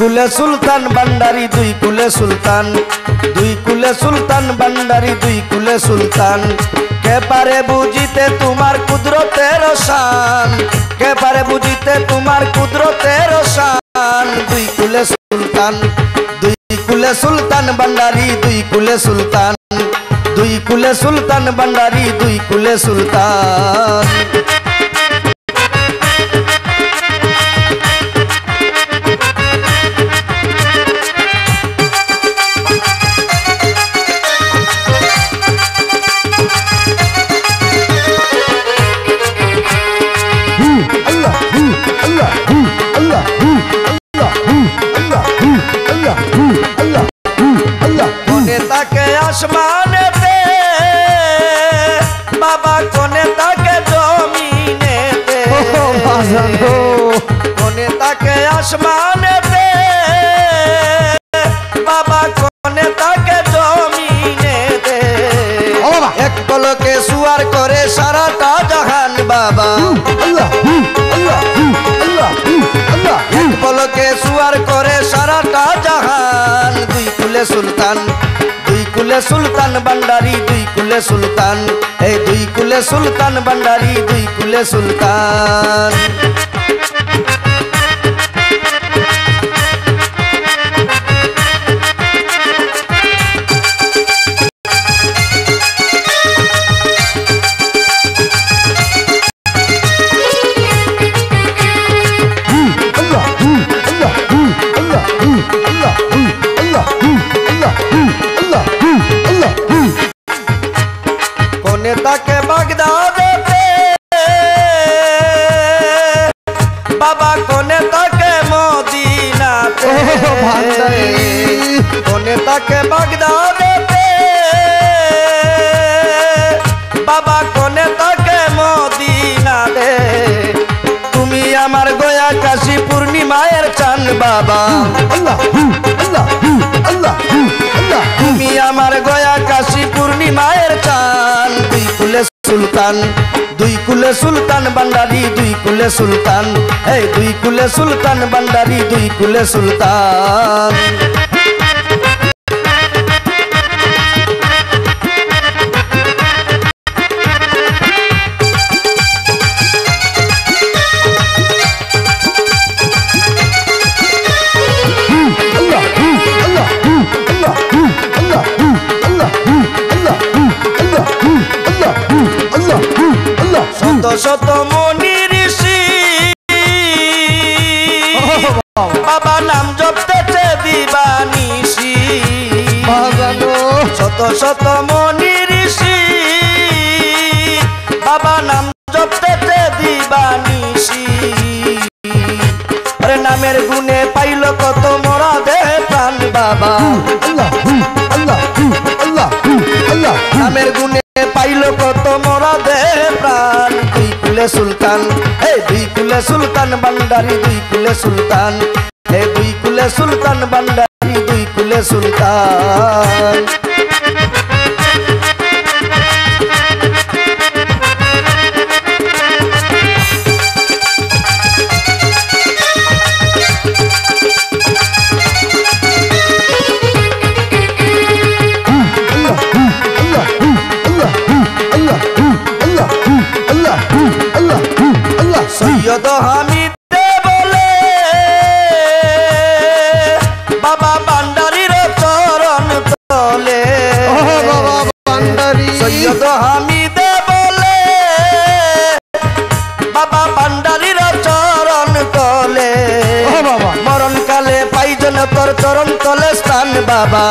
কুলে সুলতান ভান্ডারি দুই কুলে সুলতান, দুই কুলে সুলতান ভান্ডারি দুই কুলে সুলতান। কে পারে বুঝিতে তোমার কুদরতের শান, কে পারে বুঝিতে তোমার কুদরতের শান। দুই কুলে সুলতান, দুই কুলে সুলতান ভান্ডারি দুই কুলে সুলতান, দুই কুলে সুলতান ভান্ডারি দুই কুলে সুলতান। কোনে তাকে আসমানেতে বাবা, কোনে তাকে জমিনেতে, কোনে তাকে আসমানেতে বাবা, কোনে তাকে জমিনেতে। এক পলকে সুয়ার করে সারাটা জাহান বাবা, এক পলকে সুয়ার করে সারাটা জাহান। দুই কুলে সুলতান, দুই কুলে সুলতান ভান্ডারি দুই কুলে সুলতান, এই দুই কুলে সুলতান ভান্ডারি দুই কুলে সুলতান। কোনে তাকে বাগদাদেতে বাবা, কোনে তাকে মদিনাতে, কোনে তাকে বাগদাদেতে বাবা, কোনে তাকে মদিনাতে। তুমি আমার গয়া কাশী পূর্ণিমায়ের চান বাবা, তুমি আমার গয়া কাশী পূর্ণিমায়ের চান। দুই কুলে সুলতান, দুই কুলে সুলতান ভান্ডারি দুই কুলে সুলতান, এই দুই কুলে সুলতান ভান্ডারি দুই কুলে সুলতান। শত শত মনি ঋষি বাবা নাম জপতেছে দিবানিশি, শত শত মনি ঋষি বাবা নাম জপতেছে দিবানিশি। আরে নামের গুণে পাইল কত মোরা দেহ প্রাণ বাবা, নামের গুণে পাইল কত মোরা দেহ প্রাণ। দুই কুলে সুলতান, এই দুই কুলে সুলতান ভান্ডারি দুই কুলে সুলতান, এই দুই কুলে সুলতান ভান্ডারি দুই কুলে সুলতান। সৈয়দ হামিদে বলে বাবা ভান্ডারির চরণ তলে, সৈয়দ হামিদে বলে বাবা ভান্ডারির চরণ তলে। মরণ কালে পাইজন তোর চরণ তলে স্থান বাবা,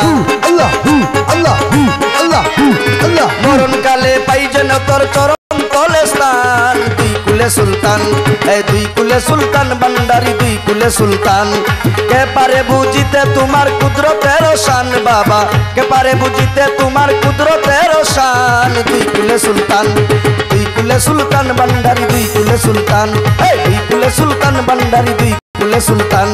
মরণ কালে পাইজন তোর চরণ তলে স্থান। দুই কুলে সুলতান, এই দুই কুলে সুলতান ভান্ডারি দুই কুলে সুলতান। কে পারে বুঝিতে তোমার কুদরতের শান বাবা, কে পারে বুঝিতে তোমার কুদরতের শান। দুই কুলে সুলতান, দুই কুলে সুলতান ভান্ডারি দুই কুলে সুলতান, এই দুই কুলে সুলতান ভান্ডারি দুই কুলে সুলতান।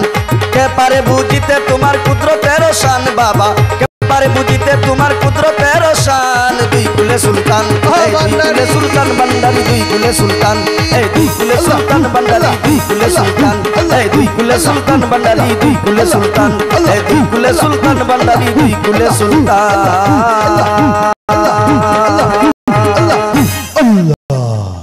কে পারে বুঝিতে তোমার কুদরতের শান বাবা, কে পারে বুঝিতে তোমার কুদরতের শান। দুই কুলে সুলতান, এই কুলে সুলতান ভান্ডারি দুই কুলে সুলতান এই দুই কুলে সুলতান ভান্ডারি দুই কুলে সুলতান এই দুই কুলে সুলতান ভান্ডারি দুই কুলে সুলতান এই দুই কুলে সুলতান ভান্ডারি দুই কুলে সুলতান